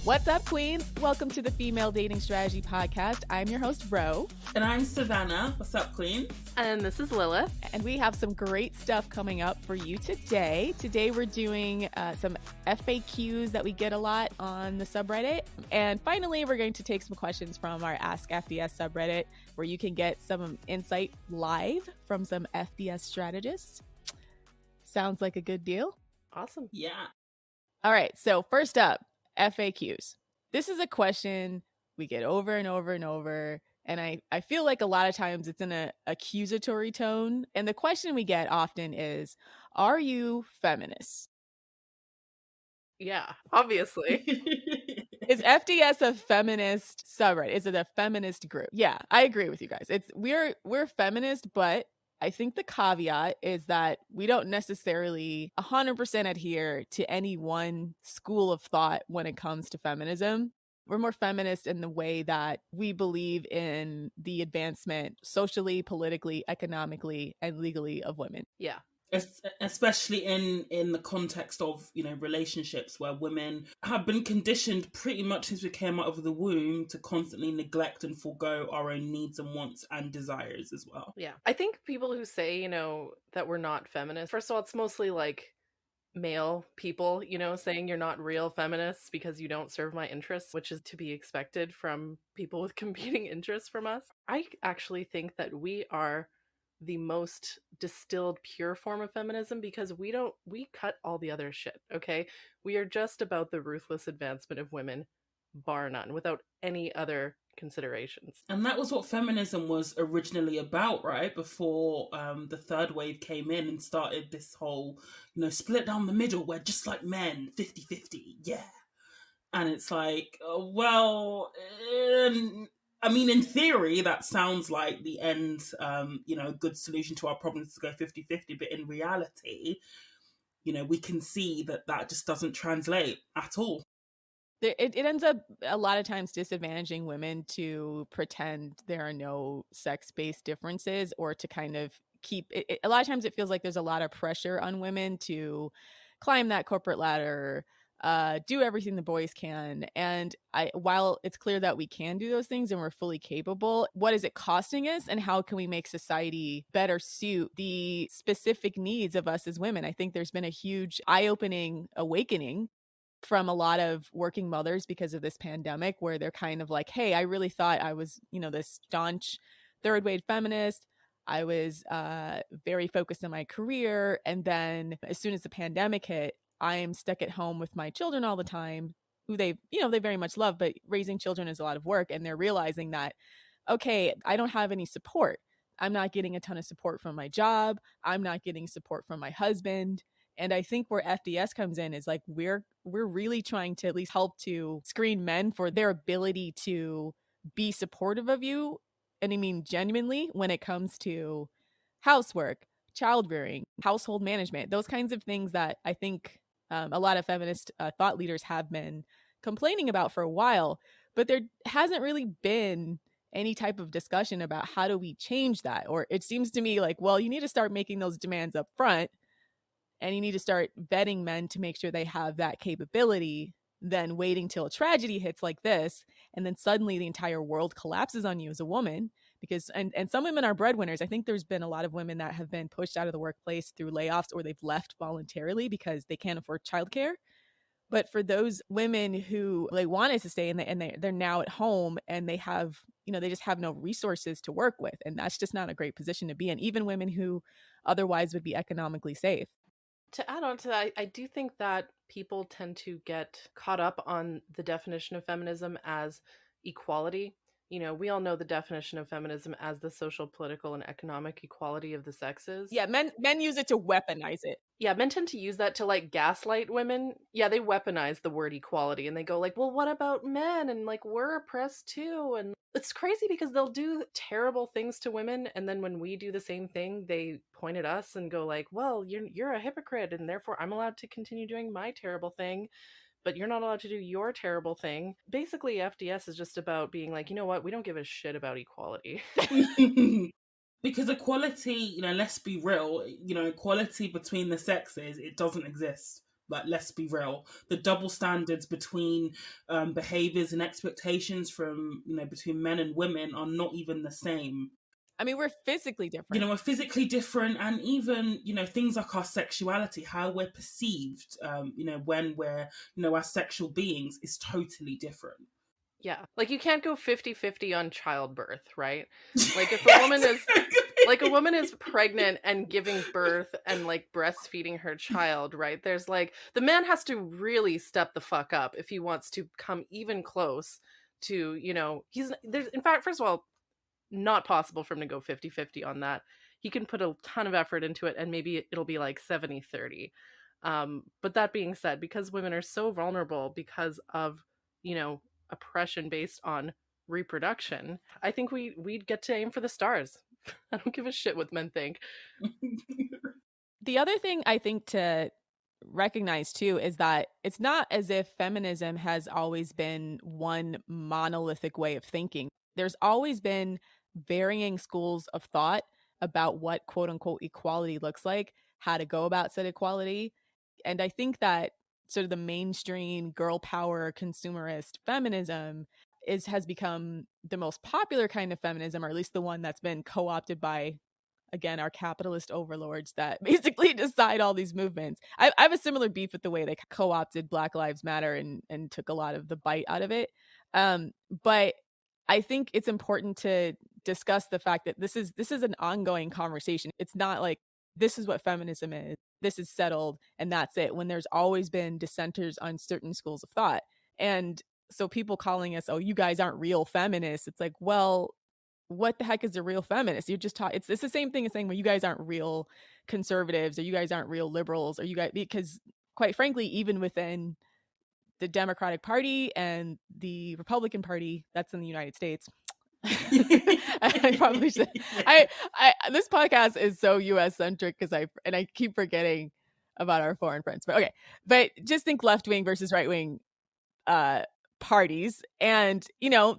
What's up, queens? Welcome to the Female Dating Strategy Podcast. I'm your host, Ro. And I'm Savannah. What's up, queen? And this is Lilith. And we have some great stuff coming up for you today. Today we're doing some FAQs that we get a lot on the subreddit. And finally, we're going to take some questions from our AskFDS subreddit, where you can get some insight live from some FDS strategists. Sounds like a good deal? Awesome. Yeah. All right, so first up, FAQs. This is a question we get over and over and over, and I feel like a lot of times it's in an accusatory tone. And the question we get often is, are you feminist? Yeah, obviously. Is FDS a feminist subreddit? Is it a feminist group? Yeah, I agree with you guys. We're feminist, but I think the caveat is that we don't necessarily 100% adhere to any one school of thought when it comes to feminism. We're more feminist in the way that we believe in the advancement socially, politically, economically, and legally of women. Yeah. Especially in the context of, relationships where women have been conditioned pretty much since we came out of the womb to constantly neglect and forego our own needs and wants and desires as well. Yeah. I think people who say, that we're not feminists, first of all, it's mostly like male people, saying you're not real feminists because you don't serve my interests, which is to be expected from people with competing interests from us. I actually think that we are the most distilled pure form of feminism because we cut all the other shit, okay? We are just about the ruthless advancement of women, bar none, without any other considerations. And that was what feminism was originally about, right? Before the third wave came in and started this whole, split down the middle, we're just like men, 50-50, yeah. And it's like, in theory, that sounds like the end, good solution to our problems to go 50-50. But in reality, we can see that just doesn't translate at all. It ends up a lot of times disadvantaging women to pretend there are no sex-based differences, or to kind of keep it. A lot of times it feels like there's a lot of pressure on women to climb that corporate ladder, do everything the boys can. And while it's clear that we can do those things and we're fully capable, what is it costing us, and how can we make society better suit the specific needs of us as women? I think there's been a huge eye-opening awakening from a lot of working mothers because of this pandemic, where they're kind of like, hey, I really thought I was, this staunch third wave feminist. I was very focused on my career. And then as soon as the pandemic hit, I am stuck at home with my children all the time, who they very much love, but raising children is a lot of work. And they're realizing that, okay, I don't have any support. I'm not getting a ton of support from my job. I'm not getting support from my husband. And I think where FDS comes in is like, we're really trying to at least help to screen men for their ability to be supportive of you. And I mean, genuinely, when it comes to housework, child rearing, household management, those kinds of things that I think a lot of feminist thought leaders have been complaining about for a while, but there hasn't really been any type of discussion about how do we change that. Or it seems to me like, well, you need to start making those demands up front, and you need to start vetting men to make sure they have that capability, than waiting till a tragedy hits like this, and then suddenly the entire world collapses on you as a woman. Because and some women are breadwinners. I think there's been a lot of women that have been pushed out of the workplace through layoffs, or they've left voluntarily because they can't afford childcare. But for those women who they wanted to stay and they're now at home, and they have, they just have no resources to work with. And that's just not a great position to be in, even women who otherwise would be economically safe. To add on to that, I do think that people tend to get caught up on the definition of feminism as equality. We all know the definition of feminism as the social, political, and economic equality of the sexes. Yeah, men use it to weaponize it. Yeah, men tend to use that to like gaslight women. Yeah, they weaponize the word equality, and they go like, well, what about men? And like, we're oppressed too. And it's crazy because they'll do terrible things to women, and then when we do the same thing, they point at us and go like, well, you're a hypocrite, and therefore I'm allowed to continue doing my terrible thing, but you're not allowed to do your terrible thing. Basically, FDS is just about being like, you know what? We don't give a shit about equality. Because equality, let's be real, equality between the sexes, it doesn't exist. Like, let's be real. The double standards between behaviors and expectations from, between men and women are not even the same. I mean, we're physically different. We're physically different, and even, things like our sexuality, how we're perceived, when we're, as sexual beings is totally different. Yeah. Like, you can't go 50-50 on childbirth, right? Like, if a Yes, woman is like a woman is pregnant and giving birth and like breastfeeding her child, right? There's like, the man has to really step the fuck up if he wants to come even close to, there's, in fact, first of all, not possible for him to go 50-50 on that. He can put a ton of effort into it, and maybe it'll be like 70-30. But that being said, because women are so vulnerable because of, oppression based on reproduction, I think we'd get to aim for the stars. I don't give a shit what men think. The other thing I think to recognize too is that it's not as if feminism has always been one monolithic way of thinking. There's always been varying schools of thought about what quote unquote equality looks like, how to go about said equality. And I think that sort of the mainstream girl power consumerist feminism has become the most popular kind of feminism, or at least the one that's been co-opted by, again, our capitalist overlords that basically decide all these movements. I have a similar beef with the way they co-opted Black Lives Matter and took a lot of the bite out of it. But I think it's important to discuss the fact that this is an ongoing conversation. It's not like this is what feminism is, this is settled, and that's it, when there's always been dissenters on certain schools of thought. And so people calling us, oh, you guys aren't real feminists, it's like, well, what the heck is a real feminist? You're just taught it's the same thing as saying, well, you guys aren't real conservatives, or you guys aren't real liberals, or you guys, because quite frankly, even within the Democratic Party and the Republican Party, that's in the United States. I probably should. I this podcast is so US centric because I keep forgetting about our foreign friends. But okay, but just think left wing versus right wing parties, and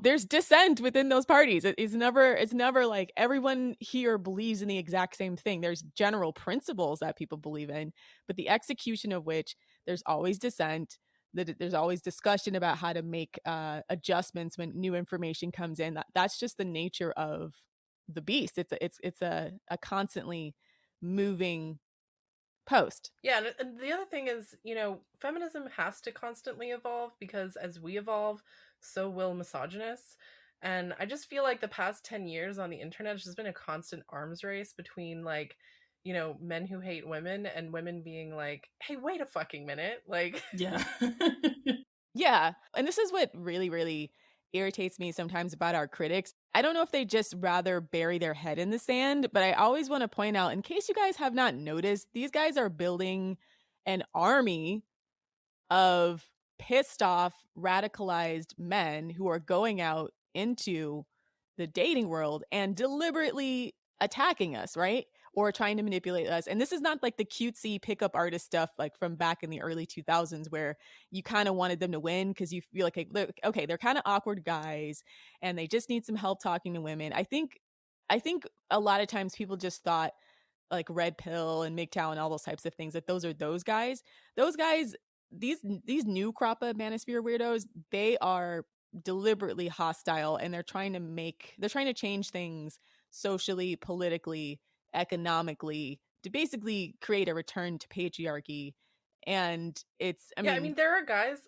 there's dissent within those parties. It's never like everyone here believes in the exact same thing. There's general principles that people believe in, but the execution of which there's always dissent. There's always discussion about how to make adjustments when new information comes in. That's just the nature of the beast. It's a constantly moving post. Yeah, and the other thing is, feminism has to constantly evolve, because as we evolve, so will misogynists. And I just feel like the past 10 years on the internet has just been a constant arms race between, like, men who hate women and women being like, hey, wait a fucking minute. Like, Yeah. Yeah. And this is what really, really irritates me sometimes about our critics. I don't know if they just rather bury their head in the sand, but I always want to point out, in case you guys have not noticed, these guys are building an army of pissed off, radicalized men who are going out into the dating world and deliberately attacking us, right? Or trying to manipulate us. And this is not like the cutesy pickup artist stuff like from back in the early 2000s where you kind of wanted them to win because you feel like, hey, look, okay, they're kind of awkward guys and they just need some help talking to women. I think a lot of times people just thought like Red Pill and MGTOW and all those types of things, that those are those guys. Those guys, these new crop of manosphere weirdos, they are deliberately hostile, and they're trying to change things socially, politically, economically, to basically create a return to patriarchy. And it's, I mean, there are guys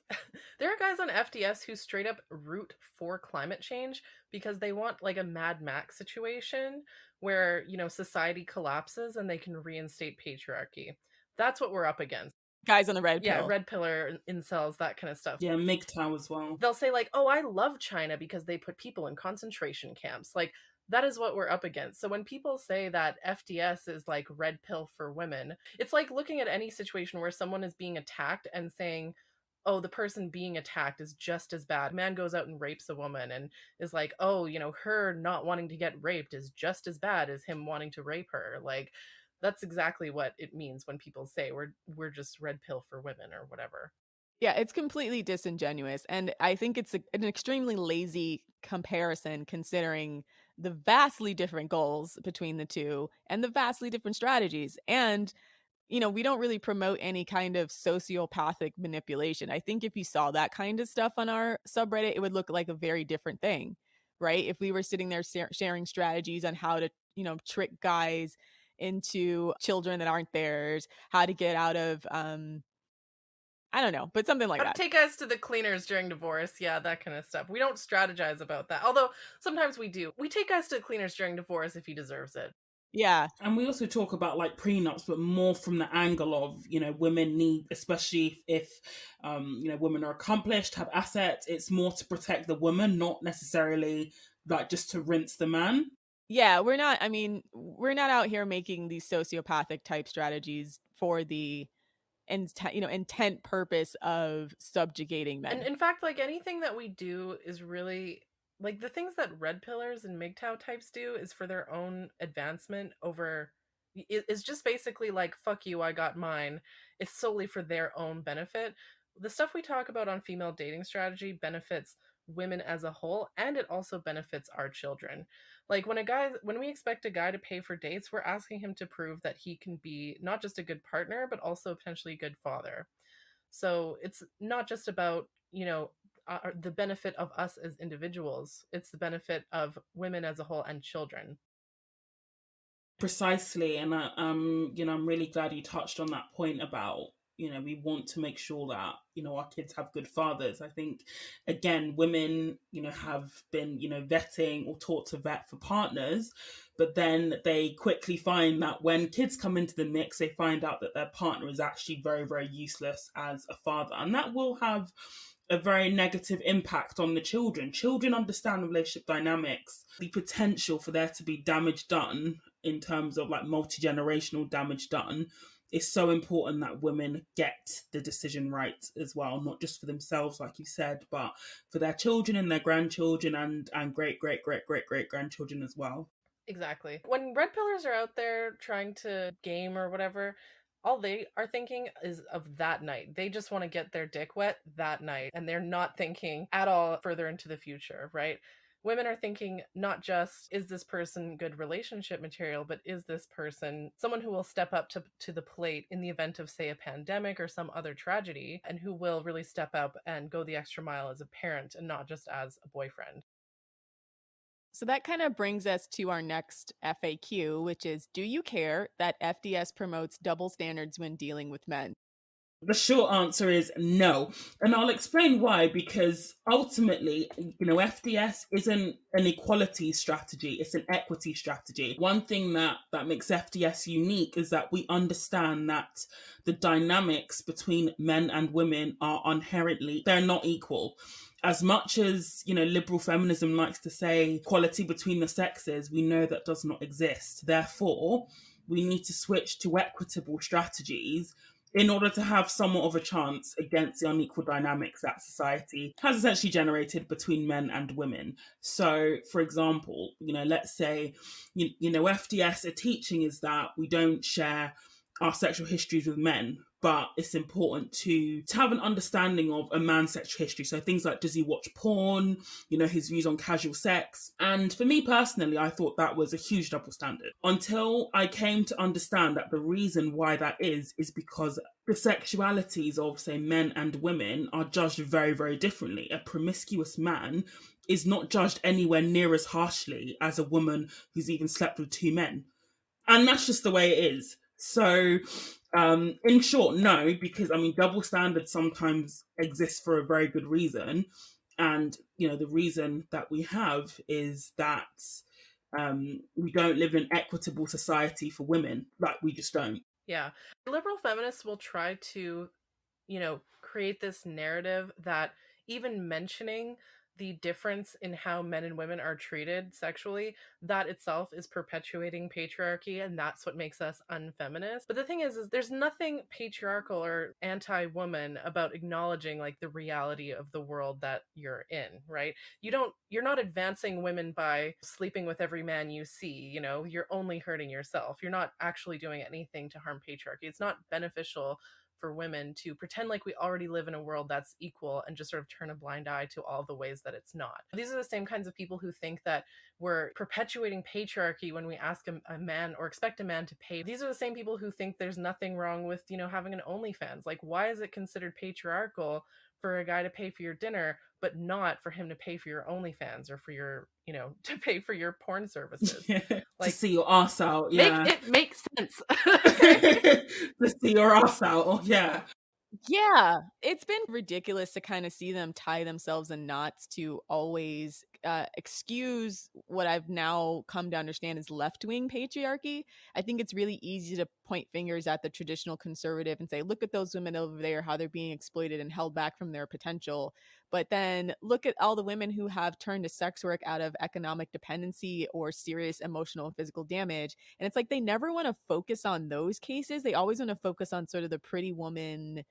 there are guys on FDS who straight up root for climate change because they want like a Mad Max situation where, society collapses and they can reinstate patriarchy. That's what we're up against. guys on the red pill. Yeah, red pillar, incels, that kind of stuff. Yeah, MGTOW as well. They'll say like, oh, I love China because they put people in concentration camps. Like, that is what we're up against. So when people say that FDS is like red pill for women, it's like looking at any situation where someone is being attacked and saying, oh, the person being attacked is just as bad. A man goes out and rapes a woman and is like, oh, her not wanting to get raped is just as bad as him wanting to rape her. Like, that's exactly what it means when people say we're just red pill for women or whatever. Yeah, it's completely disingenuous. And I think it's an extremely lazy comparison considering the vastly different goals between the two and the vastly different strategies. And we don't really promote any kind of sociopathic manipulation. I think if you saw that kind of stuff on our subreddit, it would look like a very different thing, right? If we were sitting there sharing strategies on how to, trick guys into children that aren't theirs, how to get out of, I don't know, but something like How to that. take us to the cleaners during divorce. Yeah, that kind of stuff. We don't strategize about that. Although sometimes we do. We take us to the cleaners during divorce if he deserves it. Yeah. And we also talk about like prenups, but more from the angle of, women need, especially if women are accomplished, have assets, it's more to protect the woman, not necessarily like just to rinse the man. Yeah, we're not out here making these sociopathic type strategies for the intent purpose of subjugating men. And in fact, like anything that we do is really like the things that red pillars and MGTOW types do is for their own advancement over it's just basically like fuck you, I got mine. It's solely for their own benefit. The stuff we talk about on female dating strategy benefits women as a whole, and it also benefits our children. Like when we expect a guy to pay for dates, we're asking him to prove that he can be not just a good partner but also potentially a good father. So it's not just about, the benefit of us as individuals, it's the benefit of women as a whole and children. Precisely. And I'm really glad you touched on that point about, we want to make sure that, our kids have good fathers. I think, again, women, have been, vetting or taught to vet for partners, but then they quickly find that when kids come into the mix, they find out that their partner is actually very, very useless as a father. And that will have a very negative impact on the children. Children understand relationship dynamics, the potential for there to be damage done in terms of like multi-generational damage done is so important that women get the decision right as well, not just for themselves, like you said, but for their children and their grandchildren and great, great, great, great, great grandchildren as well. Exactly. When red pillars are out there trying to game or whatever, all they are thinking is of that night. They just want to get their dick wet that night, and they're not thinking at all further into the future, right? Women are thinking not just, is this person good relationship material, but is this person someone who will step up to the plate in the event of, say, a pandemic or some other tragedy, and who will really step up and go the extra mile as a parent and not just as a boyfriend. So that kind of brings us to our next FAQ, which is, do you care that FDS promotes double standards when dealing with men? The short answer is no. And I'll explain why, because ultimately, FDS isn't an equality strategy, it's an equity strategy. One thing that makes FDS unique is that we understand that the dynamics between men and women are inherently, they're not equal. As much as, liberal feminism likes to say equality between the sexes, we know that does not exist. Therefore, we need to switch to equitable strategies in order to have somewhat of a chance against the unequal dynamics that society has essentially generated between men and women. So, for example, let's say, FDS, a teaching is that we don't share our sexual histories with men, but it's important to have an understanding of a man's sexual history. So things like, does he watch porn? His views on casual sex. And for me personally, I thought that was a huge double standard until I came to understand that the reason why that is because the sexualities of, say, men and women are judged very, very differently. A promiscuous man is not judged anywhere near as harshly as a woman who's even slept with two men. And that's just the way it is. So, in short, no, because double standards sometimes exist for a very good reason. And, the reason that we have is that we don't live in an equitable society for women. Like, we just don't. Yeah. Liberal feminists will try to, create this narrative that even mentioning the difference in how men and women are treated sexually, that itself is perpetuating patriarchy, and that's what makes us unfeminist. But the thing is there's nothing patriarchal or anti-woman about acknowledging like the reality of the world that you're in, right? You're not advancing women by sleeping with every man you see, you're only hurting yourself. You're not actually doing anything to harm patriarchy. It's not beneficial for women to pretend like we already live in a world that's equal and just sort of turn a blind eye to all the ways that it's not. These are the same kinds of people who think that we're perpetuating patriarchy when we ask a man or expect a man to pay. These are the same people who think there's nothing wrong with, having an OnlyFans. Like, why is it considered patriarchal for a guy to pay for your dinner, but not for him to pay for your OnlyFans or for your, to pay for your porn services? To see your ass out, yeah. It makes sense. To see your ass out, yeah. Yeah, it's been ridiculous to kind of see them tie themselves in knots to always excuse what I've now come to understand is left-wing patriarchy. I think it's really easy to point fingers at the traditional conservative and say, look at those women over there, how they're being exploited and held back from their potential. But then look at all the women who have turned to sex work out of economic dependency or serious emotional and physical damage. And it's like they never want to focus on those cases. They always want to focus on sort of the pretty woman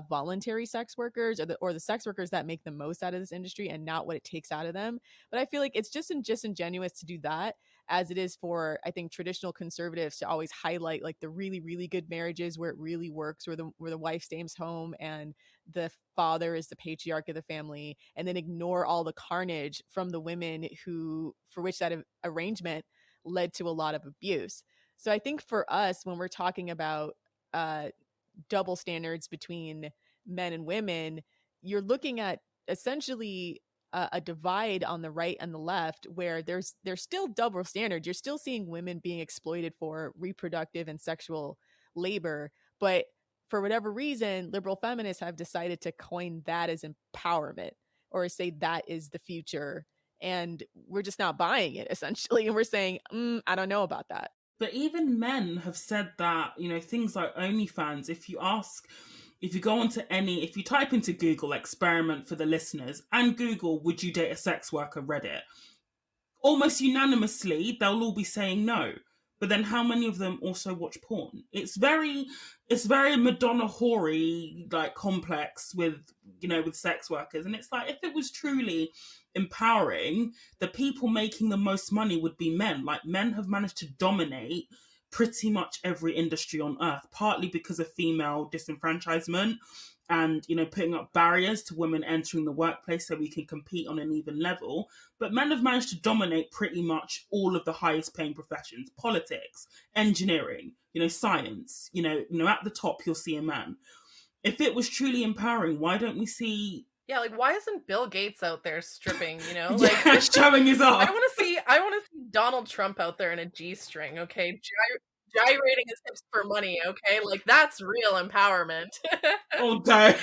voluntary sex workers or the sex workers that make the most out of this industry and not what it takes out of them. But I feel like it's just disingenuous to do that, as it is for, I think, traditional conservatives to always highlight like the really, really good marriages where it really works, where the wife stays home and the father is the patriarch of the family, and then ignore all the carnage from the women for which that arrangement led to a lot of abuse. So I think for us, when we're talking about double standards between men and women, you're looking at essentially a divide on the right and the left where there's still double standards. You're still seeing women being exploited for reproductive and sexual labor, but for whatever reason, liberal feminists have decided to coin that as empowerment or say that is the future. And we're just not buying it, essentially. And we're saying, I don't know about that. But even men have said that, things like OnlyFans, if you go onto if you type into Google, experiment for the listeners, and Google, would you date a sex worker, Reddit, almost unanimously, they'll all be saying no. But then how many of them also watch porn? It's very Madonna hoary, like, complex with sex workers. And it's like, if it was truly empowering, the people making the most money would be men. Like, men have managed to dominate pretty much every industry on earth, partly because of female disenfranchisement and, putting up barriers to women entering the workplace so we can compete on an even level. But men have managed to dominate pretty much all of the highest paying professions: politics, engineering, science. At the top, you'll see a man. If it was truly empowering, why don't we see... Yeah, like, why isn't Bill Gates out there stripping, Like, yeah, showing his off. I want to see Donald Trump out there in a G-string, okay? Gyrating his hips for money, okay? Like, that's real empowerment. Oh, damn.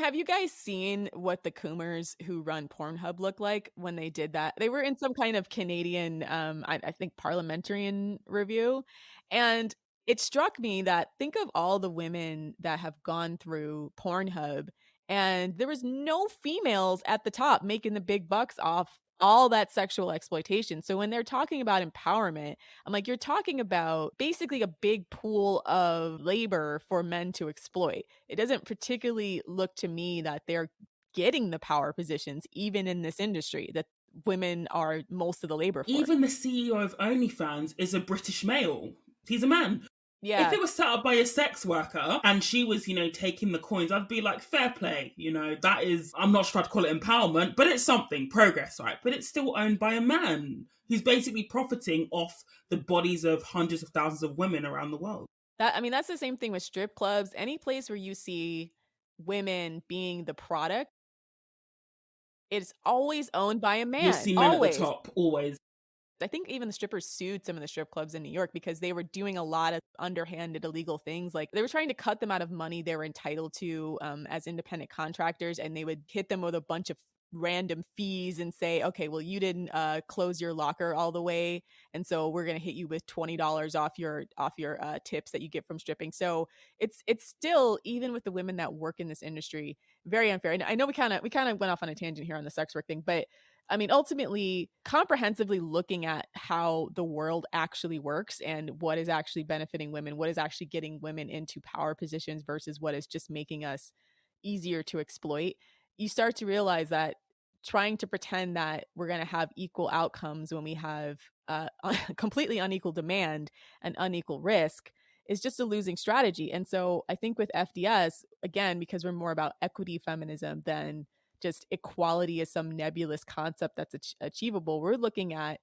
Have you guys seen what the Coomers who run Pornhub look like when they did that? They were in some kind of Canadian, I think, parliamentarian review. And it struck me that think of all the women that have gone through Pornhub, and there was no females at the top making the big bucks off all that sexual exploitation. So when they're talking about empowerment, I'm like, you're talking about basically a big pool of labor for men to exploit. It doesn't particularly look to me that they're getting the power positions, even in this industry, that women are most of the labor force. Even the CEO of OnlyFans is a British male. He's a man. Yeah. If it was set up by a sex worker and she was, taking the coins, I'd be like, fair play. That is, I'm not sure I'd call it empowerment, but it's something, progress, right? But it's still owned by a man who's basically profiting off the bodies of hundreds of thousands of women around the world. That's the same thing with strip clubs. Any place where you see women being the product, it's always owned by a man. You'll see men always at the top, always. I think even the strippers sued some of the strip clubs in New York because they were doing a lot of underhanded illegal things. Like, they were trying to cut them out of money they were entitled to as independent contractors, and they would hit them with a bunch of random fees and say, okay, well, you didn't close your locker all the way, and so we're going to hit you with $20 off your tips that you get from stripping. So it's still, even with the women that work in this industry, very unfair. And I know we kind of went off on a tangent here on the sex work thing, but ultimately, comprehensively looking at how the world actually works and what is actually benefiting women, what is actually getting women into power positions versus what is just making us easier to exploit, you start to realize that trying to pretend that we're going to have equal outcomes when we have completely unequal demand and unequal risk is just a losing strategy. And so I think with FDS, again, because we're more about equity feminism than just equality as some nebulous concept that's achievable, we're looking at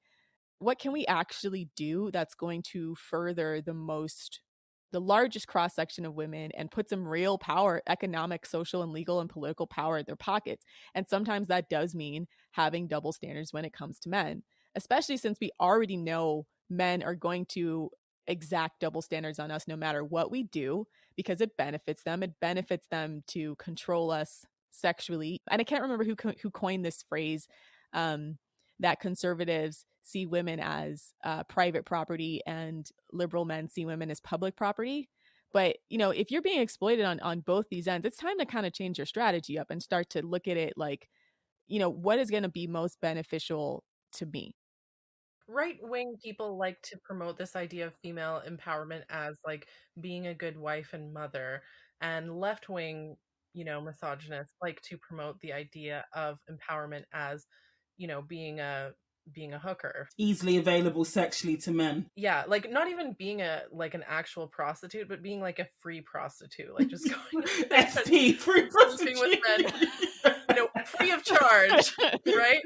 what can we actually do that's going to further the largest cross section of women and put some real power, economic, social, and legal and political power in their pockets. And sometimes that does mean having double standards when it comes to men, especially since we already know men are going to exact double standards on us no matter what we do, because it benefits them. It benefits them to control us sexually. And I can't remember who coined this phrase, that conservatives see women as private property and liberal men see women as public property. But, if you're being exploited on both these ends, it's time to kind of change your strategy up and start to look at it like, what is going to be most beneficial to me? Right wing people like to promote this idea of female empowerment as like being a good wife and mother, and left wing, misogynists like to promote the idea of empowerment as, being a hooker. Easily available sexually to men. Yeah, like not even being an actual prostitute, but being like a free prostitute, like just going in there and FP, free sleeping with prostitute. men, free of charge, right?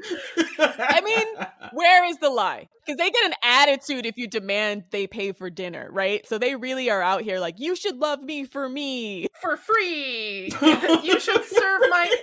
I mean, where is the lie? Because they get an attitude if you demand they pay for dinner, right? So they really are out here like, you should love me for me. For free. You should serve my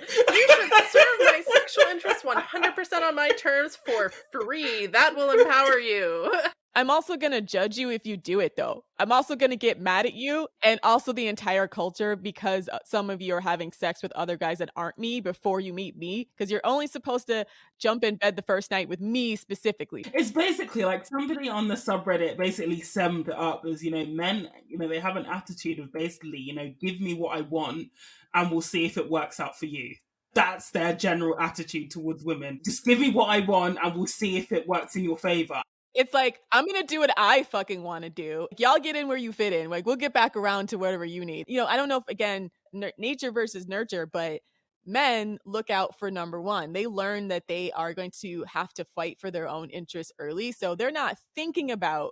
sexual interest 100% on my terms for free. That will empower you. I'm also going to judge you if you do it, though. I'm also going to get mad at you and also the entire culture because some of you are having sex with other guys that aren't me before you meet me, because you're only supposed to jump in bed the first night with me specifically. It's basically like somebody on the subreddit basically summed it up as, men, they have an attitude of basically, give me what I want and we'll see if it works out for you. That's their general attitude towards women. Just give me what I want and we'll see if it works in your favor. It's like, I'm going to do what I fucking want to do. Y'all get in where you fit in. Like, we'll get back around to whatever you need. I don't know if, again, nature versus nurture, but men look out for number one. They learn that they are going to have to fight for their own interests early. So they're not thinking about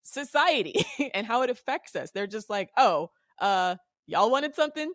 society and how it affects us. They're just like, oh, y'all wanted something?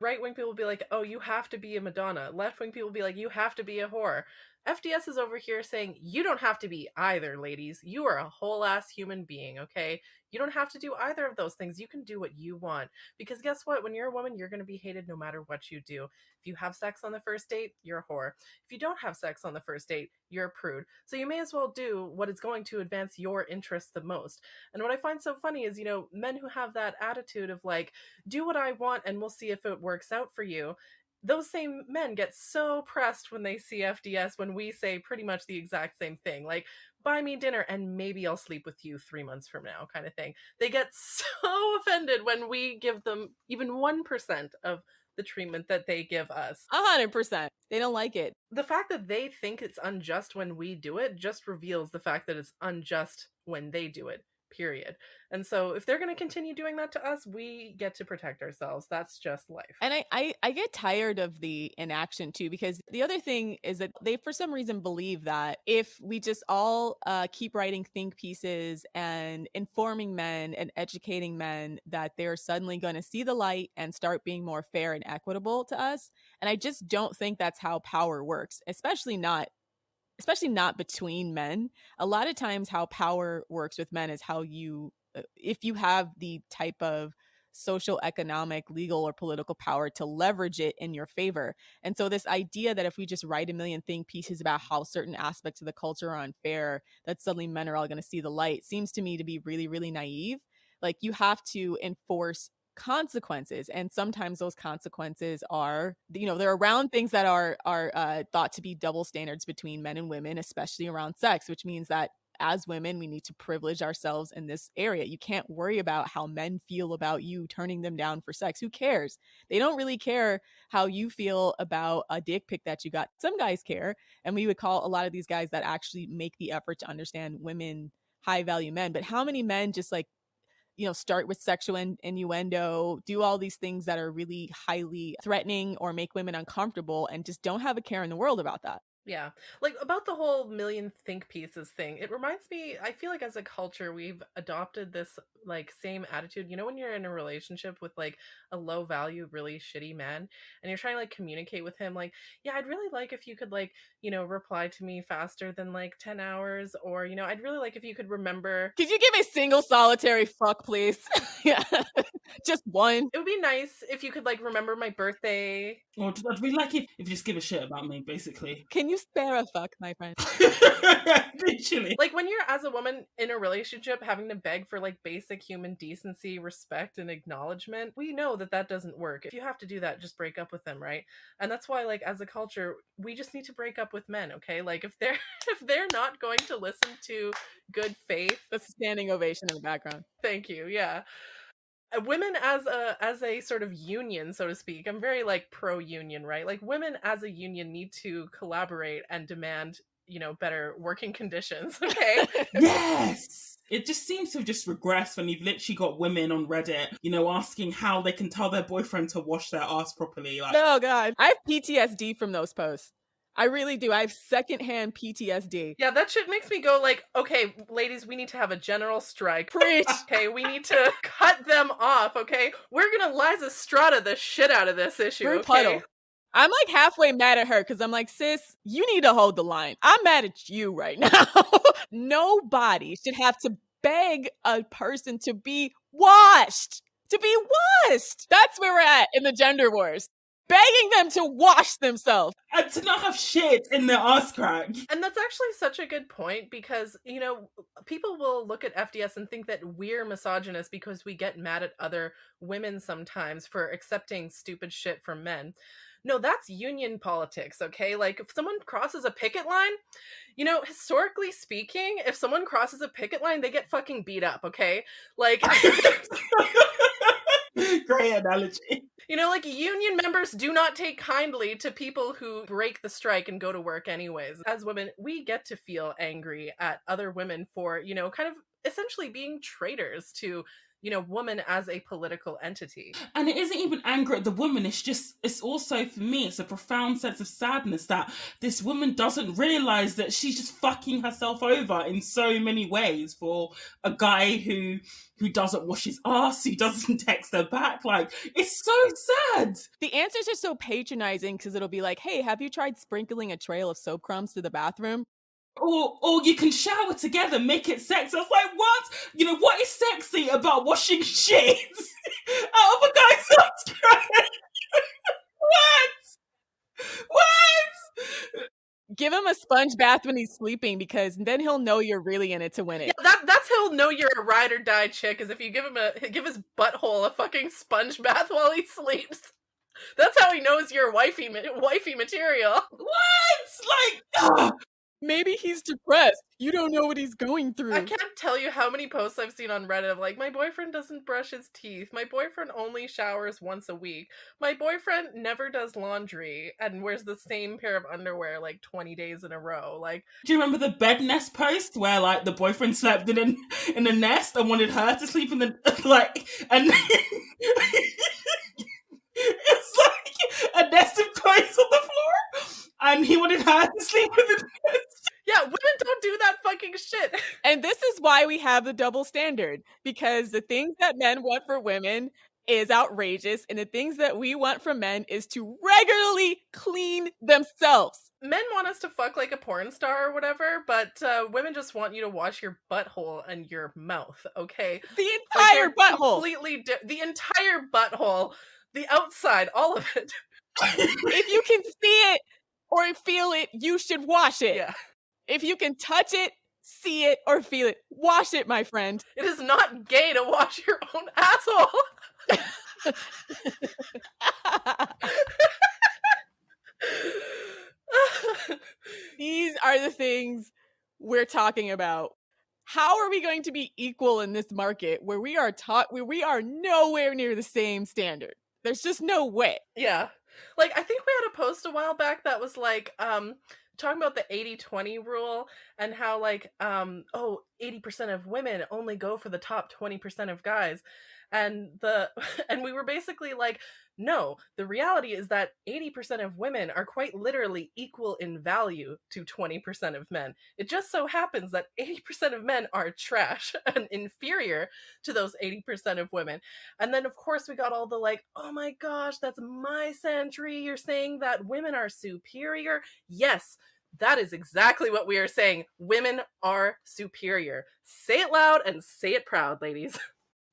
Right wing people will be like, oh, you have to be a Madonna. Left wing people will be like, you have to be a whore. FDS is over here saying, you don't have to be either, ladies. You are a whole ass human being, okay? You don't have to do either of those things. You can do what you want. Because guess what? When you're a woman, you're going to be hated no matter what you do. If you have sex on the first date, you're a whore. If you don't have sex on the first date, you're a prude. So you may as well do what is going to advance your interests the most. And what I find so funny is, men who have that attitude of like, do what I want and we'll see if it works out for you. Those same men get so pressed when they see FDS when we say pretty much the exact same thing. Like, buy me dinner and maybe I'll sleep with you 3 months from now, kind of thing. They get so offended when we give them even 1% of the treatment that they give us. 100%. They don't like it. The fact that they think it's unjust when we do it just reveals the fact that it's unjust when they do it. Period. And so if they're going to continue doing that to us, we get to protect ourselves. That's just life. And I get tired of the inaction too, because the other thing is that they for some reason believe that if we just all keep writing think pieces and informing men and educating men, that they're suddenly going to see the light and start being more fair and equitable to us. And I just don't think that's how power works, especially not between men. A lot of times how power works with men is how you, if you have the type of social, economic, legal, or political power to leverage it in your favor. And so this idea that if we just write a million think pieces about how certain aspects of the culture are unfair, that suddenly men are all going to see the light, seems to me to be really, really naive. Like, you have to enforce consequences, and sometimes those consequences are, they're around things that are thought to be double standards between men and women, especially around sex, which means that as women we need to privilege ourselves in this area. You can't worry about how men feel about you turning them down for sex. Who cares? They don't really care how you feel about a dick pic that you got. Some guys care, and we would call a lot of these guys that actually make the effort to understand women high value men. But how many men just like, start with sexual innuendo, do all these things that are really highly threatening or make women uncomfortable, and just don't have a care in the world about that? Yeah. Like about the whole million think pieces thing, it reminds me, I feel like as a culture, we've adopted this like same attitude. You know, when you're in a relationship with like a low value, really shitty man, and you're trying to like communicate with him, like, yeah, I'd really like if you could like, reply to me faster than like 10 hours, or, I'd really like if you could remember. Could you give a single solitary fuck, please? Yeah. Just one. It would be nice if you could like remember my birthday. Or I'd really like it if you just give a shit about me, basically. Can you spare a fuck, my friend? Literally. Like when you're as a woman in a relationship having to beg for like basic human decency, respect, and acknowledgement, we know that that doesn't work. If you have to do that, just break up with them, right? And that's why, like, as a culture, we just need to break up with men, okay? Like if they're if they're not going to listen to good faith. That's a standing ovation in the background. Thank you. Yeah. Women as a sort of union, so to speak. I'm very like pro union, right? Like women as a union need to collaborate and demand, better working conditions. Okay. Yes! It just seems to have just regressed when you've literally got women on Reddit, asking how they can tell their boyfriend to wash their ass properly. Like, oh God, I have PTSD from those posts. I really do. I have secondhand PTSD. Yeah, that shit makes me go like, okay, ladies, we need to have a general strike. Preach. Okay, we need to cut them off, okay? We're gonna Liza Strata the shit out of this issue, Brew okay? puddle. I'm like halfway mad at her because I'm like, sis, you need to hold the line. I'm mad at you right now. Nobody should have to beg a person to be washed. To be washed. That's where we're at in the gender wars. Begging them to wash themselves. and to not have shit in their ass crack. And that's actually such a good point because, people will look at FDS and think that we're misogynist because we get mad at other women sometimes for accepting stupid shit from men. No, that's union politics, okay? Like, if someone crosses a picket line, historically speaking, if someone crosses a picket line, they get fucking beat up, okay? Like... Great analogy. Like union members do not take kindly to people who break the strike and go to work anyways. As women, we get to feel angry at other women for, kind of essentially being traitors to, woman as a political entity. And it isn't even anger at the woman, it's also, for me, it's a profound sense of sadness that this woman doesn't realise that she's just fucking herself over in so many ways for a guy who doesn't wash his ass, who doesn't text her back. Like, it's so sad. The answers are so patronizing because it'll be like, hey, have you tried sprinkling a trail of soap crumbs to the bathroom? Or you can shower together, make it sexy. I was like, what? What is sexy about washing shit out of a guy's subscribe? What? Give him a sponge bath when he's sleeping because then he'll know you're really in it to win it. Yeah, that's how he'll know you're a ride or die chick, is if you give his butthole a fucking sponge bath while he sleeps. That's how he knows you're wifey material. What? Like, maybe he's depressed. You don't know what he's going through. I can't tell you how many posts I've seen on Reddit of like, my boyfriend doesn't brush his teeth. My boyfriend only showers once a week. My boyfriend never does laundry and wears the same pair of underwear like 20 days in a row. Like, do you remember the bed nest post where like the boyfriend slept in a nest and wanted her to sleep in the and it's like a nest of clothes on the floor, and he wanted her to sleep in the nest. Yeah, women don't do that fucking shit. And this is why we have the double standard, because the things that men want for women is outrageous, and the things that we want from men is to regularly clean themselves. Men want us to fuck like a porn star or whatever, but women just want you to wash your butthole and your mouth, okay? The entire butthole. The entire butthole, the outside, all of it. If you can see it or feel it, you should wash it. Yeah. If you can touch it, see it, or feel it, wash it, my friend. It is not gay to wash your own asshole. These are the things we're talking about. How are we going to be equal in this market where we are nowhere near the same standard? There's just no way. Yeah. Like, I think we had a post a while back that was like, talking about the 80-20 rule and how like, 80% of women only go for the top 20% of guys. And we were basically like, no, the reality is that 80% of women are quite literally equal in value to 20% of men. It just so happens that 80% of men are trash and inferior to those 80% of women. And then, of course, we got all the like, oh my gosh, that's misandry. You're saying that women are superior? Yes, that is exactly what we are saying. Women are superior. Say it loud and say it proud, ladies.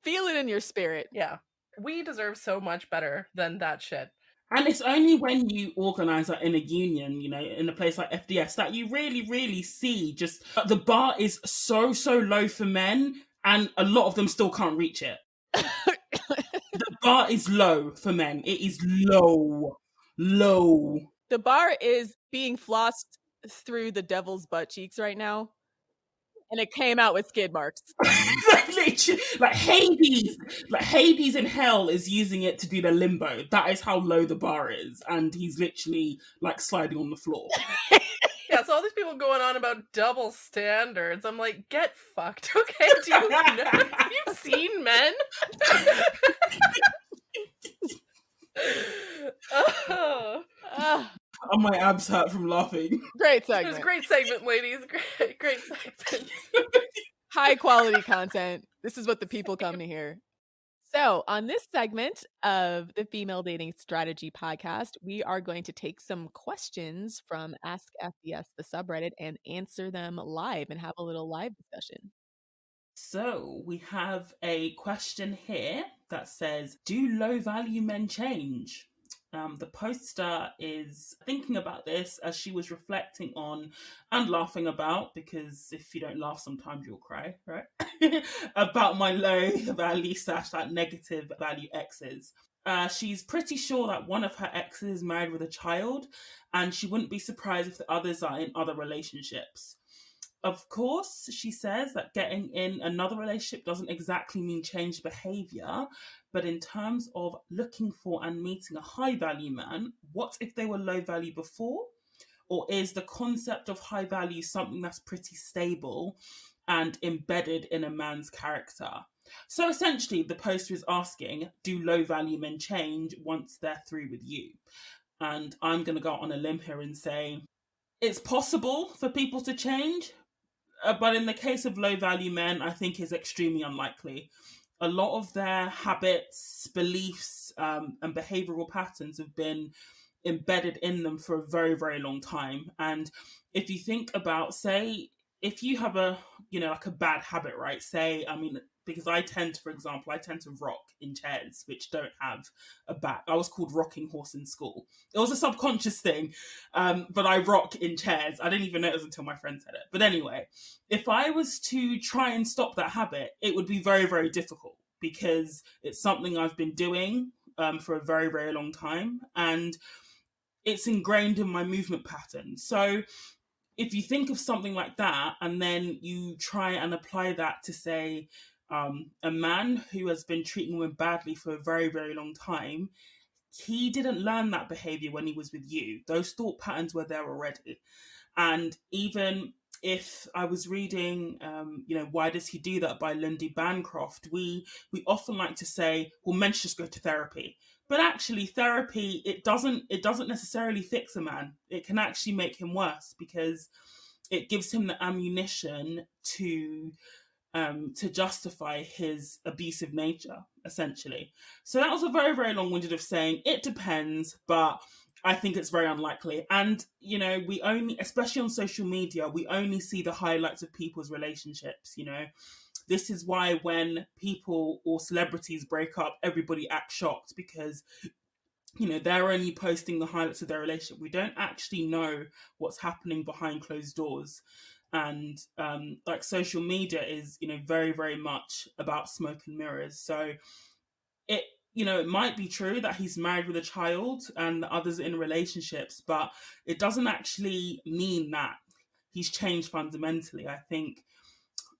Feel it in your spirit. Yeah. We deserve so much better than that shit. And it's only when you organise that in a union, you know, in a place like FDS, that you really, really see just the bar is so, so low for men, and a lot of them still can't reach it. The bar is low for men. It is low. Low. The bar is being flossed through the devil's butt cheeks right now. And it came out with skid marks. like Hades in hell is using it to do the limbo. That is how low the bar is, and he's literally like sliding on the floor. Yeah, so all these people going on about double standards. I'm like, get fucked, okay? Do you know? Have you seen men? My abs hurt from laughing. Great It segment. was a great segment, ladies. Great segment. High quality content. This is what the people come to hear. So, on this segment of the Female Dating Strategy podcast, we are going to take some questions from AskFDS, the subreddit, and answer them live and have a little live discussion. So, we have a question here that says, do low value men change? The poster is thinking about this as she was reflecting on and laughing about, because if you don't laugh sometimes you'll cry, right? About my low value / like negative value exes. She's pretty sure that one of her exes is married with a child, and she wouldn't be surprised if the others are in other relationships. Of course, she says that getting in another relationship doesn't exactly mean changed behaviour, but in terms of looking for and meeting a high value man, what if they were low value before? Or is the concept of high value something that's pretty stable and embedded in a man's character? So essentially, the poster is asking, do low value men change once they're through with you? And I'm going to go on a limb here and say, it's possible for people to change, but in the case of low value men, I think is extremely unlikely. A lot of their habits, beliefs, and behavioral patterns have been embedded in them for a very, very long time. And if you think about, say, if you have a, like a bad habit, right? Say, because I tend to rock in chairs which don't have a back. I was called Rocking Horse in school. It was a subconscious thing, but I rock in chairs. I didn't even notice until my friend said it. But anyway, if I was to try and stop that habit, it would be very, very difficult, because it's something I've been doing for a very, very long time, and it's ingrained in my movement pattern. So if you think of something like that, and then you try and apply that to, say, a man who has been treating women badly for a very, very long time, he didn't learn that behavior when he was with you. Those thought patterns were there already. And even if I was reading, Why Does He Do That by Lindy Bancroft, we often like to say, well, men should just go to therapy. But actually, therapy, it doesn't necessarily fix a man. It can actually make him worse, because it gives him the ammunition to justify his abusive nature, essentially. So that was a very, very long-winded of saying it depends, but I think it's very unlikely. And, we only, especially on social media, we only see the highlights of people's relationships, This is why when people or celebrities break up, everybody acts shocked, because, they're only posting the highlights of their relationship. We don't actually know what's happening behind closed doors. And social media is, very, very much about smoke and mirrors. So it might be true that he's married with a child and the others are in relationships, but it doesn't actually mean that he's changed fundamentally. I think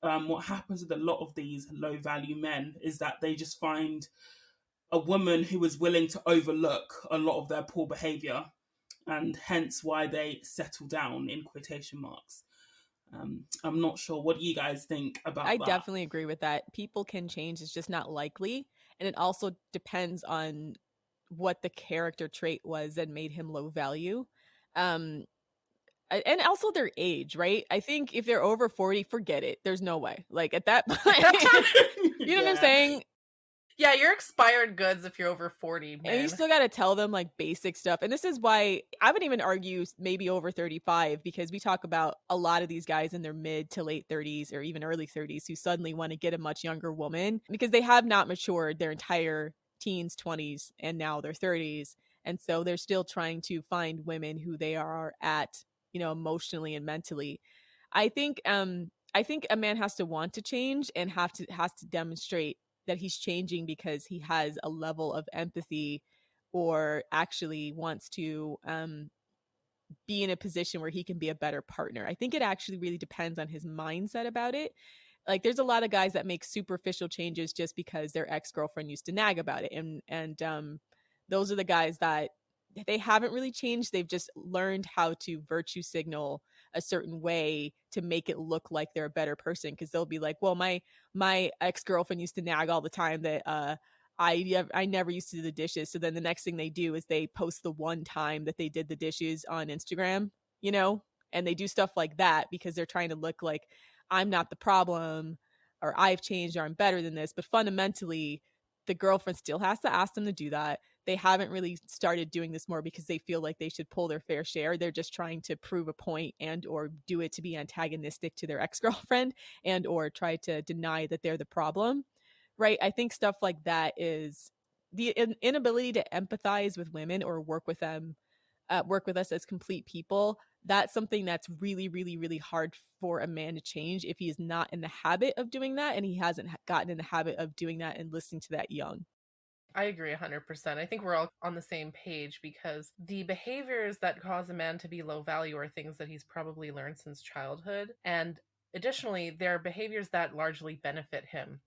what happens with a lot of these low value men is that they just find a woman who is willing to overlook a lot of their poor behavior, and hence why they settle down, in quotation marks. I'm not sure. What do you guys think about I that? definitely agree with that. People can change, it's just not likely. And it also depends on what the character trait was that made him low value. Um, and also their age, right? I think if they're over 40, forget it. There's no way. Like at that point, you know what I'm Yeah. saying? Yeah, you're expired goods if you're over 40, And you man. still got to tell them like basic stuff. And this is why I would even argue maybe over 35, because we talk about a lot of these guys in their mid to late 30s or even early 30s who suddenly want to get a much younger woman because they have not matured their entire teens, 20s, and now their 30s. And so they're still trying to find women who they are at, emotionally and mentally. I think a man has to want to change and has to demonstrate that he's changing because he has a level of empathy or actually wants to be in a position where he can be a better partner. I think it actually really depends on his mindset about it. Like there's a lot of guys that make superficial changes just because their ex-girlfriend used to nag about it. And those are the guys that they haven't really changed. They've just learned how to virtue signal a certain way to make it look like they're a better person. Because they'll be like, well, my ex-girlfriend used to nag all the time that I never used to do the dishes. So then the next thing they do is they post the one time that they did the dishes on Instagram, and they do stuff like that because they're trying to look like I'm not the problem or I've changed or I'm better than this. But fundamentally, the girlfriend still has to ask them to do that. They haven't really started doing this more because they feel like they should pull their fair share. They're just trying to prove a point and or do it to be antagonistic to their ex-girlfriend and or try to deny that they're the problem. Right? I think stuff like that is the inability to empathize with women or work with them, work with us as complete people. That's something that's really, really, really hard for a man to change if he is not in the habit of doing that and he hasn't gotten in the habit of doing that and listening to that young. I agree 100%. I think we're all on the same page because the behaviors that cause a man to be low value are things that he's probably learned since childhood. And additionally, they're behaviors that largely benefit him,